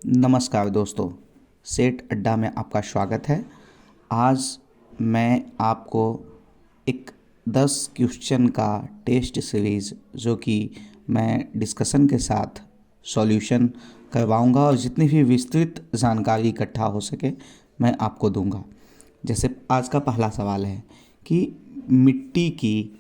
नमस्कार दोस्तों, सेठ अड्डा में आपका स्वागत है। आज मैं आपको एक 10 क्वेश्चन का टेस्ट सीरीज़ जो कि मैं डिस्कशन के साथ सॉल्यूशन करवाऊंगा और जितनी भी विस्तृत जानकारी इकट्ठा हो सके मैं आपको दूंगा। जैसे आज का पहला सवाल है कि मिट्टी की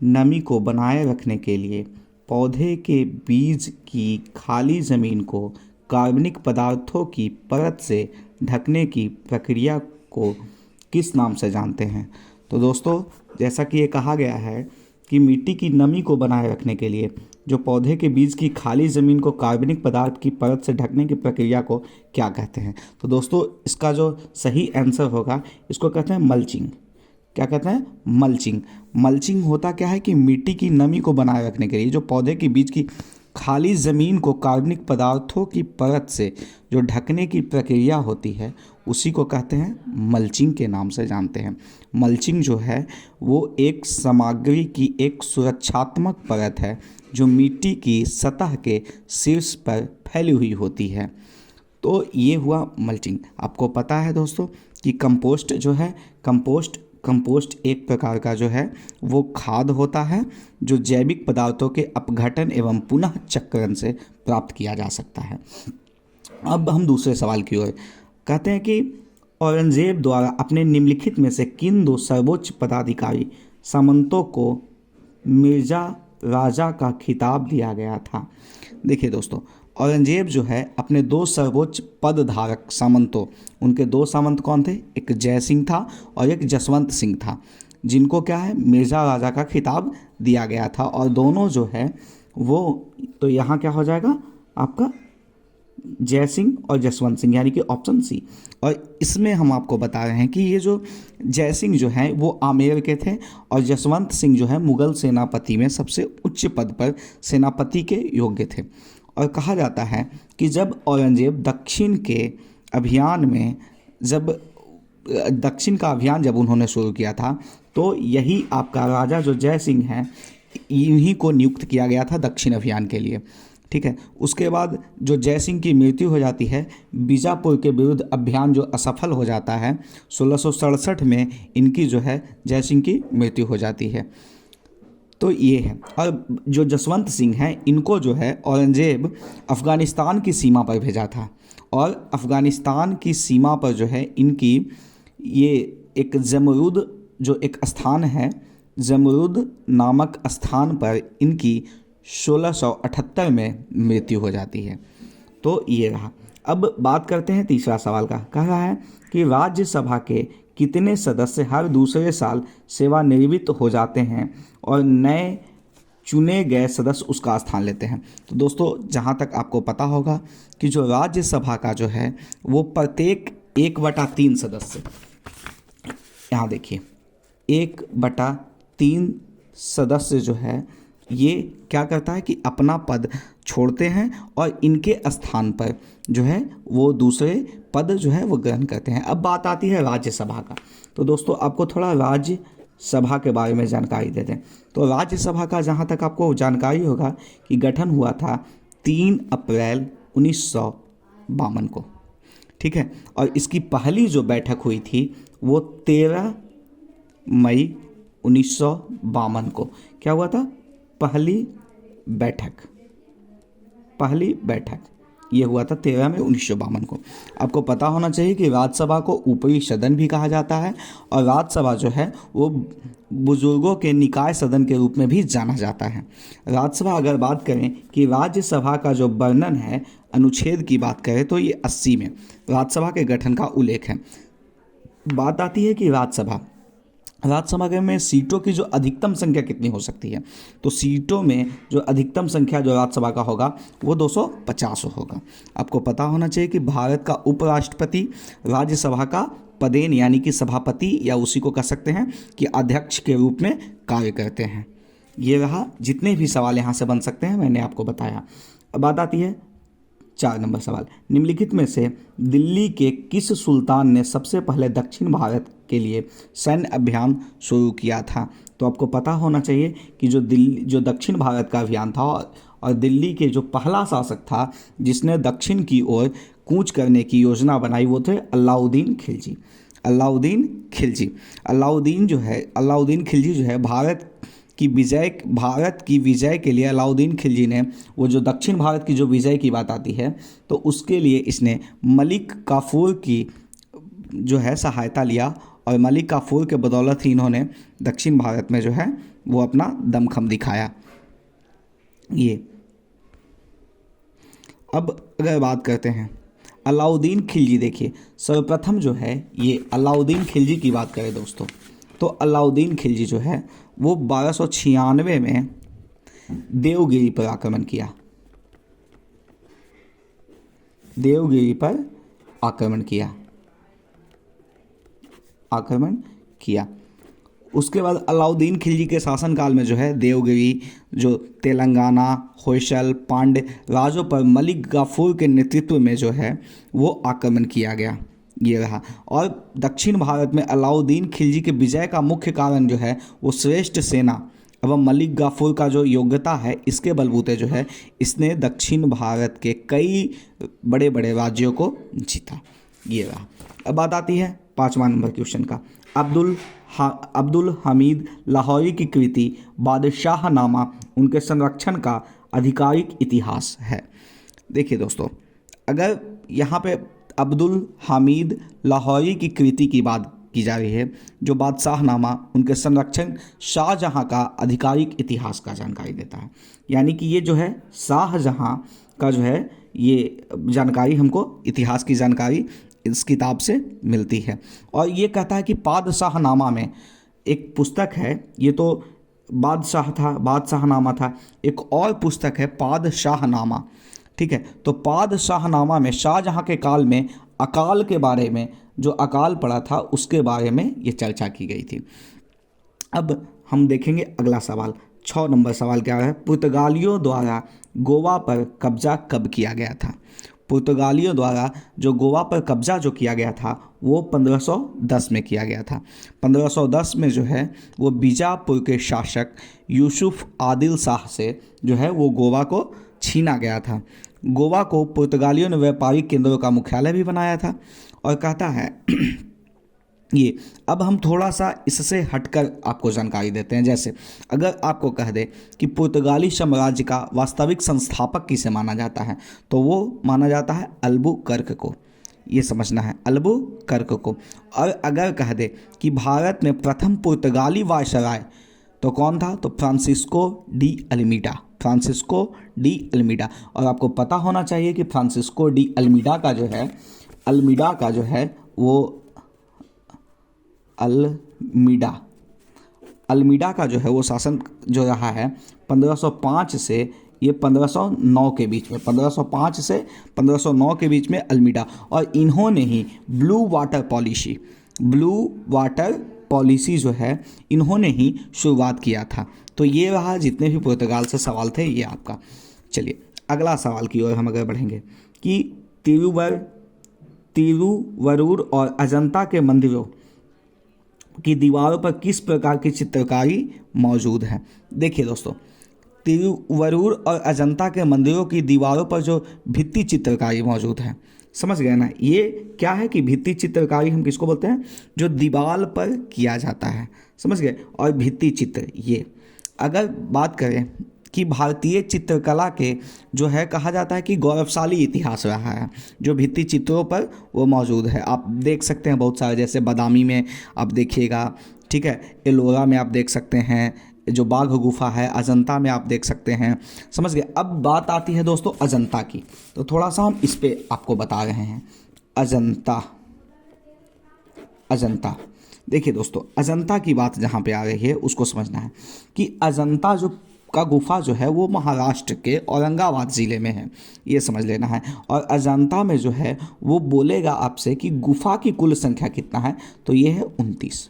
नमी को बनाए रखने के लिए पौधे के बीज की खाली ज़मीन को कार्बनिक पदार्थों की परत से ढकने की प्रक्रिया को किस नाम से जानते हैं। तो दोस्तों, जैसा कि ये कहा गया है कि मिट्टी की नमी को बनाए रखने के लिए जो पौधे के बीज की खाली ज़मीन को कार्बनिक पदार्थ की परत से ढकने की प्रक्रिया को क्या कहते हैं। तो दोस्तों, इसका जो सही आंसर होगा इसको कहते हैं मल्चिंग। क्या कहते हैं? मल्चिंग। मल्चिंग होता क्या है कि मिट्टी की नमी को बनाए रखने के लिए जो पौधे के बीच की खाली ज़मीन को कार्बनिक पदार्थों की परत से जो ढकने की प्रक्रिया होती है उसी को कहते हैं मल्चिंग के नाम से जानते हैं। मल्चिंग जो है वो एक सामग्री की एक सुरक्षात्मक परत है जो मिट्टी की सतह के शीर्ष पर फैली हुई होती है। तो ये हुआ मल्चिंग। आपको पता है दोस्तों कि कंपोस्ट जो है, कंपोस्ट एक प्रकार का जो है वो खाद होता है जो जैविक पदार्थों के अपघटन एवं पुनः चक्रण से प्राप्त किया जा सकता है। अब हम दूसरे सवाल की ओर कहते हैं कि औरंगजेब द्वारा अपने निम्नलिखित में से किन दो सर्वोच्च पदाधिकारी सामंतों को मिर्जा राजा का खिताब दिया गया था। देखिए दोस्तों, औरंगजेब जो है अपने दो सर्वोच्च पद धारक सामंतों, उनके दो सामंत कौन थे? एक जय सिंह था और एक जसवंत सिंह था, जिनको क्या है मिर्ज़ा राजा का खिताब दिया गया था। और दोनों जो है वो, तो यहाँ क्या हो जाएगा आपका जय सिंह और जसवंत सिंह, यानी कि ऑप्शन सी। और इसमें हम आपको बता रहे हैं कि ये जो जय सिंह जो हैं वो आमेर के थे और जसवंत सिंह जो है मुगल सेनापति में सबसे उच्च पद पर सेनापति के योग्य थे। और कहा जाता है कि जब औरंगजेब दक्षिण का अभियान जब उन्होंने शुरू किया था तो यही आपका राजा जो जय सिंह हैं इन्हीं को नियुक्त किया गया था दक्षिण अभियान के लिए। ठीक है। उसके बाद जो जय सिंह की मृत्यु हो जाती है, बीजापुर के विरुद्ध अभियान जो असफल हो जाता है, 1667 में इनकी जो है जय सिंह की मृत्यु हो जाती है। तो ये है। और जो जसवंत सिंह हैं इनको जो है औरंगजेब अफ़गानिस्तान की सीमा पर भेजा था और अफ़गानिस्तान की सीमा पर जो है इनकी ये एक जमरूद जो एक स्थान है, जमरूद नामक स्थान पर इनकी 1678 में मृत्यु हो जाती है। तो ये रहा। अब बात करते हैं तीसरा सवाल का। कह रहा है कि राज्यसभा के कितने सदस्य हर दूसरे साल सेवानिवृत्त हो जाते हैं और नए चुने गए सदस्य उसका स्थान लेते हैं। तो दोस्तों, जहाँ तक आपको पता होगा कि जो राज्यसभा का जो है वो प्रत्येक 1/3 सदस्य, यहाँ देखिए 1/3 सदस्य जो है ये क्या करता है कि अपना पद छोड़ते हैं और इनके स्थान पर जो है वो दूसरे पद जो है वो ग्रहण करते हैं। अब बात आती है राज्यसभा का। तो दोस्तों, आपको थोड़ा राज्यसभा के बारे में जानकारी देते हैं। तो राज्यसभा का जहाँ तक आपको जानकारी होगा कि गठन हुआ था 3 अप्रैल 1952 को। ठीक है। और इसकी पहली जो बैठक हुई थी वो 13 मई 1952 को क्या हुआ था? पहली बैठक ये हुआ था 13 मई 1952 को। आपको पता होना चाहिए कि राज्यसभा को ऊपरी सदन भी कहा जाता है और राज्यसभा जो है वो बुजुर्गों के निकाय सदन के रूप में भी जाना जाता है। राज्यसभा, अगर बात करें कि राज्यसभा का जो वर्णन है, अनुच्छेद की बात करें तो ये 80 में राज्यसभा के गठन का उल्लेख है। बात आती है कि राज्यसभा में सीटों की जो अधिकतम संख्या कितनी हो सकती है। तो सीटों में जो अधिकतम संख्या जो राज्यसभा का होगा वो 250 होगा। आपको पता होना चाहिए कि भारत का उपराष्ट्रपति राज्यसभा का पदेन यानी कि सभापति या उसी को कह सकते हैं कि अध्यक्ष के रूप में कार्य करते हैं। ये रहा। जितने भी सवाल यहाँ से बन सकते हैं मैंने आपको बताया। अब बात आती है 4 नंबर सवाल। निम्नलिखित में से दिल्ली के किस सुल्तान ने सबसे पहले दक्षिण भारत के लिए सैन्य अभियान शुरू किया था? तो आपको पता होना चाहिए कि जो दक्षिण भारत का अभियान था और दिल्ली के जो पहला शासक था जिसने दक्षिण की ओर कूच करने की योजना बनाई वो थे अलाउद्दीन खिलजी। अलाउद्दीन खिलजी। अलाउद्दीन खिलजी जो है भारत की विजय के लिए अलाउद्दीन खिलजी ने वो जो दक्षिण भारत की जो विजय की बात आती है तो उसके लिए इसने मलिक काफूर की जो है सहायता लिया और मलिक काफूर के बदौलत ही इन्होंने दक्षिण भारत में जो है वो अपना दमखम दिखाया। ये अब अगर बात करते हैं अलाउद्दीन खिलजी, देखिए सर्वप्रथम जो है ये अलाउद्दीन खिलजी की बात करें दोस्तों तो अलाउद्दीन खिलजी जो है वो 1296 में देवगिरी पर आक्रमण किया। देवगिरी पर आक्रमण किया। उसके बाद अलाउद्दीन खिलजी के शासनकाल में जो है देवगिरी, जो तेलंगाना, होयसल, पांड्य राज्यों पर मलिक गाफूर के नेतृत्व में जो है वो आक्रमण किया गया, ये रहा। और दक्षिण भारत में अलाउद्दीन खिलजी के विजय का मुख्य कारण जो है वो श्रेष्ठ सेना एवं मलिक गाफूर का जो योग्यता है, इसके बलबूते जो है इसने दक्षिण भारत के कई बड़े बड़े राज्यों को जीता, ये रहा। अब बात आती है 5वां नंबर क्वेश्चन का। अब्दुल हमीद लाहौरी की कृति बादशाहनामा उनके संरक्षण का आधिकारिक इतिहास है। देखिए दोस्तों, अगर यहाँ पे अब्दुल हमीद लाहौरी की कृति की बात की जा रही है, जो बादशाहनामा उनके संरक्षण शाहजहाँ का आधिकारिक इतिहास का जानकारी देता है। यानी कि ये जो है शाहजहाँ का जो है ये जानकारी हमको इतिहास की जानकारी इस किताब से मिलती है। और ये कहता है कि बादशाहनामा में एक पुस्तक है, ये तो बादशाहनामा था, एक और पुस्तक है पादशाहनामा, ठीक है। तो पादशाहनामा में शाहजहाँ के काल में अकाल के बारे में, जो अकाल पड़ा था उसके बारे में ये चर्चा की गई थी। अब हम देखेंगे अगला सवाल, 6 नंबर सवाल क्या है। पुर्तगालियों द्वारा गोवा पर कब्जा कब किया गया था। पुर्तगालियों द्वारा जो गोवा पर कब्जा जो किया गया था वो 1510 में किया गया था। 1510 में जो है वो बीजापुर के शासक यूसुफ आदिल शाह से जो है वो गोवा को छीना गया था। गोवा को पुर्तगालियों ने व्यापारिक केंद्रों का मुख्यालय भी बनाया था। और कहता है ये, अब हम थोड़ा सा इससे हटकर आपको जानकारी देते हैं। जैसे अगर आपको कह दे कि पुर्तगाली साम्राज्य का वास्तविक संस्थापक किसे माना जाता है, तो वो माना जाता है अल्बुकर्क को, ये समझना है, अल्बुकर्क को। और अगर कह दे कि भारत में प्रथम पुर्तगाली वायसराय तो कौन था, तो Francisco de Almeida, Francisco de Almeida. और आपको पता होना चाहिए कि फ्रांसिस्को डी अल्मीडा का जो है वो अल्मीडा का जो है वो शासन जो रहा है 1505 से ये 1509 के बीच में, 1505 से 1509 के बीच में अल्मीडा। और इन्होंने ही ब्लू वाटर पॉलिसी जो है इन्होंने ही शुरुआत किया था। तो ये रहा जितने भी पुर्तगाल से सवाल थे ये आपका। चलिए अगला सवाल की ओर हम अगर बढ़ेंगे कि तिरुवरूर और अजंता के मंदिरों की दीवारों पर किस प्रकार की चित्रकारी मौजूद है। देखिए दोस्तों, तिरुवरूर और अजंता के मंदिरों की दीवारों पर जो भित्ति चित्रकारी मौजूद है, समझ गए ना। ये क्या है कि भित्ति चित्रकारी हम किसको बोलते हैं, जो दीवार पर किया जाता है, समझ गए। और भित्ति चित्र, ये अगर बात करें कि भारतीय चित्रकला के जो है कहा जाता है कि गौरवशाली इतिहास रहा है, जो भित्ति चित्रों पर वो मौजूद है। आप देख सकते हैं बहुत सारे, जैसे बादामी में आप देखिएगा, ठीक है, एलोरा में आप देख सकते हैं, जो बाघ गुफा है अजंता में आप देख सकते हैं, समझ गए। अब बात आती है दोस्तों अजंता की, तो थोड़ा सा हम इस पे आपको बता रहे हैं। अजंता देखिए दोस्तों, अजंता की बात जहाँ पे आ रही है उसको समझना है कि अजंता जो का गुफा जो है वो महाराष्ट्र के औरंगाबाद ज़िले में है, ये समझ लेना है। और अजंता में जो है वो बोलेगा आपसे कि गुफा की कुल संख्या कितना है, तो ये है 29।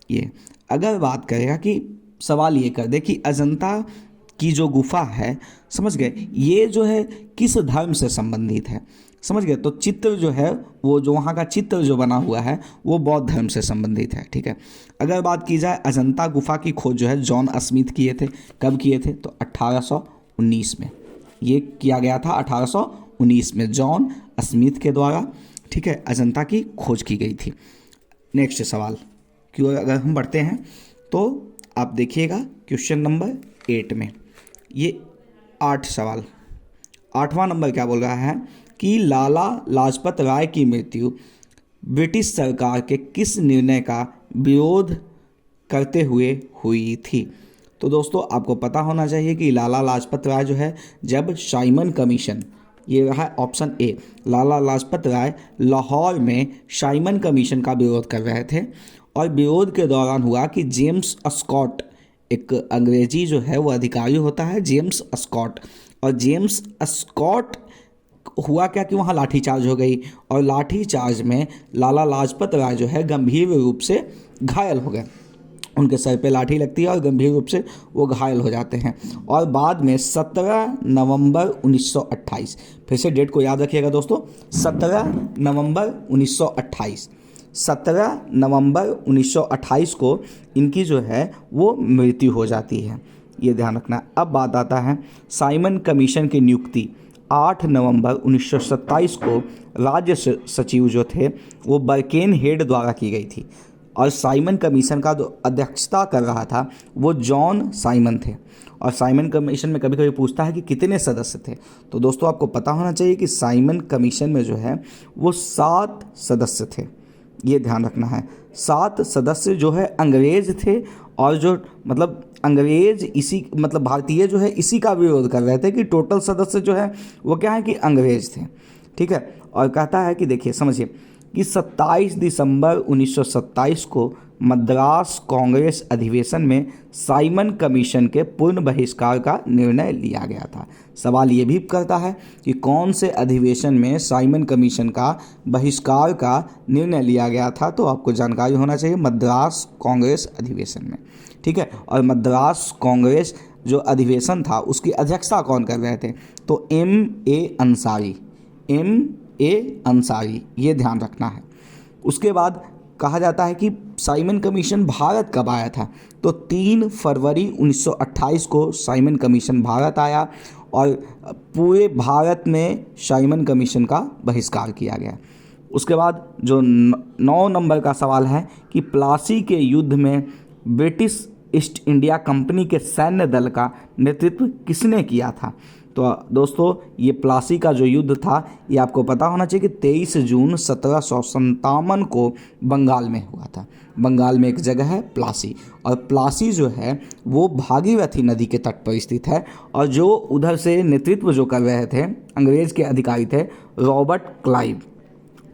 ये अगर बात करेगा कि सवाल ये कर दे कि अजंता की जो गुफा है, समझ गए, ये जो है किस धर्म से संबंधित है, समझ गए। तो चित्र जो है वो जो वहाँ का चित्र जो बना हुआ है वो बौद्ध धर्म से संबंधित है, ठीक है। अगर बात की जाए अजंता गुफा की खोज जो है जॉन स्मिथ किए थे, कब किए थे, तो 1819 में। ये किया गया था 1819 में जॉन स्मिथ के द्वारा, ठीक है, अजंता की खोज की गई थी। नेक्स्ट सवाल क्यों अगर हम बढ़ते हैं तो आप देखिएगा क्वेश्चन नंबर 8 में ये 8 सवाल। 8वां नंबर क्या बोल रहा है कि लाला लाजपत राय की मृत्यु ब्रिटिश सरकार के किस निर्णय का विरोध करते हुए हुई थी। तो दोस्तों आपको पता होना चाहिए कि लाला लाजपत राय जो है, जब साइमन कमीशन, ये रहा ऑप्शन ए, लाला लाजपत राय लाहौर में साइमन कमीशन का विरोध कर रहे थे और विरोध के दौरान हुआ कि जेम्स स्कॉट, एक अंग्रेजी जो है वो अधिकारी होता है जेम्स स्कॉट, और जेम्स स्कॉट हुआ क्या कि वहाँ लाठीचार्ज हो गई और लाठीचार्ज में लाला लाजपत राय जो है गंभीर रूप से घायल हो गए। उनके सर पे लाठी लगती है और गंभीर रूप से वो घायल हो जाते हैं। और बाद में 17 नवंबर 1928, फिर से डेट को याद रखिएगा दोस्तों, 17 नवंबर 1928, 17 नवंबर 1928 को इनकी जो है वो मृत्यु हो जाती है, ये ध्यान रखना। अब बात आता है साइमन कमीशन की नियुक्ति 8 नवंबर 1927 को राज्य सचिव जो थे वो बर्केन हेड द्वारा की गई थी और साइमन कमीशन का जो अध्यक्षता कर रहा था वो जॉन साइमन थे। और साइमन कमीशन में कभी कभी पूछता है कि कितने सदस्य थे, तो दोस्तों आपको पता होना चाहिए कि साइमन कमीशन में जो है वो 7 सदस्य थे, ये ध्यान रखना है। 7 सदस्य जो है अंग्रेज थे और जो मतलब अंग्रेज इसी मतलब भारतीय जो है इसी का विरोध कर रहे थे कि टोटल सदस्य जो है वो क्या है कि अंग्रेज थे, ठीक है। और कहता है कि देखिए समझिए कि 27 दिसंबर 1927 को मद्रास कांग्रेस अधिवेशन में साइमन कमीशन के पूर्ण बहिष्कार का निर्णय लिया गया था। सवाल ये भी करता है कि कौन से अधिवेशन में साइमन कमीशन का बहिष्कार का निर्णय लिया गया था, तो आपको जानकारी होना चाहिए मद्रास कांग्रेस अधिवेशन में, ठीक है। और मद्रास कांग्रेस जो अधिवेशन था उसकी अध्यक्षता कौन कर रहे थे, तो M.A. अंसारी, M.A. अंसारी, ये ध्यान रखना है। उसके बाद कहा जाता है कि साइमन कमीशन भारत कब आया था, तो 3 फरवरी 1928 को साइमन कमीशन भारत आया और पूरे भारत में साइमन कमीशन का बहिष्कार किया गया। उसके बाद जो 9 नंबर का सवाल है कि प्लासी के युद्ध में ब्रिटिश ईस्ट इंडिया कंपनी के सैन्य दल का नेतृत्व किसने किया था। तो दोस्तों ये प्लासी का जो युद्ध था ये आपको पता होना चाहिए कि 23 जून 1757 को बंगाल में हुआ था। बंगाल में एक जगह है प्लासी, और प्लासी जो है वो भागीरथी नदी के तट पर स्थित है, और जो उधर से नेतृत्व जो कर रहे थे अंग्रेज के अधिकारी थे रॉबर्ट क्लाइव,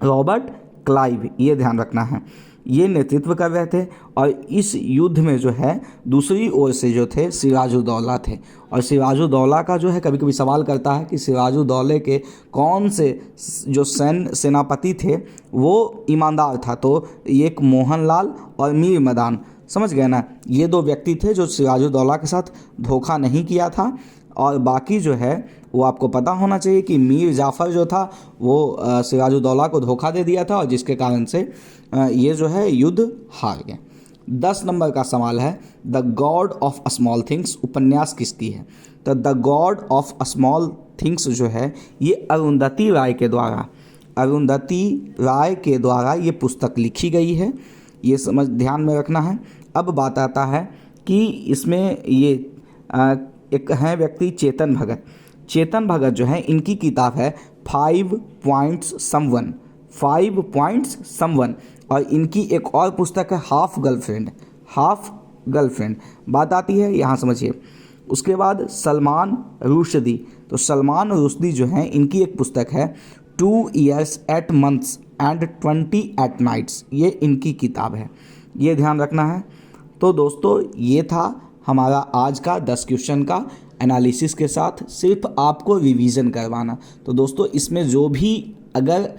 रॉबर्ट क्लाइव, ये ध्यान रखना है, ये नेतृत्व कर रहे थे। और इस युद्ध में जो है दूसरी ओर से जो थे सिराजुद्दौला थे, और सिराजुद्दौला का जो है कभी कभी सवाल करता है कि सिराजुद्दौले के कौन से जो सेनापति थे वो ईमानदार था, तो एक मोहनलाल और मीर मदान, समझ गए ना, ये 2 व्यक्ति थे जो सिराजुद्दौला के साथ धोखा नहीं किया था। और बाकी जो है वो आपको पता होना चाहिए कि मीर जाफ़र जो था वो सिराजुद्दौला को धोखा दे दिया था, और जिसके कारण से ये जो है युद्ध हार गए। 10 नंबर का सवाल है the God of small things उपन्यास किसकी है। तो the God of small things जो है ये अरुंधति राय के द्वारा, अरुंधति राय के द्वारा ये पुस्तक लिखी गई है, ये समझ ध्यान में रखना है। अब बात आता है कि इसमें ये एक है व्यक्ति चेतन भगत। चेतन भगत जो है इनकी किताब है 5 पॉइंट्स समवन, 5 पॉइंट्स समवन, और इनकी एक और पुस्तक है हाफ गर्लफ्रेंड, हाफ गर्लफ्रेंड। बात आती है यहाँ समझिए। उसके बाद सलमान रुश्दी, तो सलमान रुश्दी जो है इनकी एक पुस्तक है 2 years 8 months and 20 at nights, ये इनकी किताब है, ये ध्यान रखना है। तो दोस्तों ये था हमारा आज का 10 क्वेश्चन का एनालिसिस के साथ सिर्फ आपको रिवीजन करवाना। तो दोस्तों इसमें जो भी अगर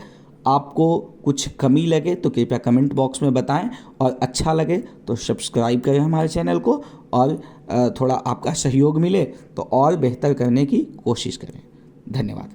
आपको कुछ कमी लगे तो कृपया कमेंट बॉक्स में बताएं, और अच्छा लगे तो सब्सक्राइब करें हमारे चैनल को, और थोड़ा आपका सहयोग मिले तो और बेहतर करने की कोशिश करें। धन्यवाद।